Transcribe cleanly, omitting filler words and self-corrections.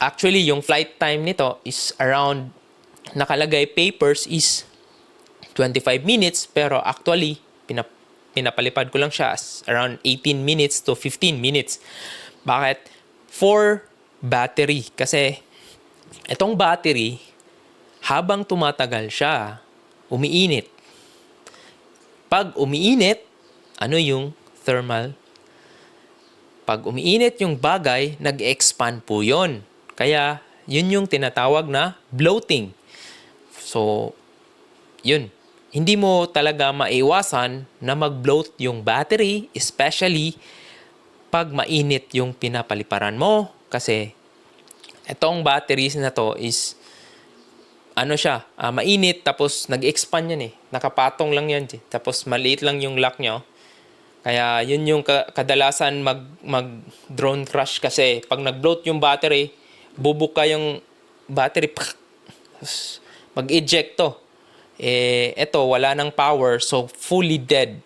Actually, yung flight time nito is around, nakalagay papers is 25 minutes, pero actually, pinapalipad ko lang siya as around 18 minutes to 15 minutes. Bakit? For battery. Kasi, itong battery, habang tumatagal siya, umiinit. Pag umiinit, ano yung thermal? Pag umiinit yung bagay, nag-expand po yun. Kaya, yun yung tinatawag na bloating. So, yun. Hindi mo talaga maiwasan na mag-bloat yung battery, especially pag mainit yung pinapaliparan mo. Kasi, itong batteries na to is, ano siya, mainit tapos nag-expand yan eh. Nakapatong lang yan. Tapos maliit lang yung lock nyo. Kaya yun yung kadalasan mag-drone crash kasi pag nag-bloat yung battery, bubuka yung battery, mag-eject to. Eto, wala ng power, so fully dead.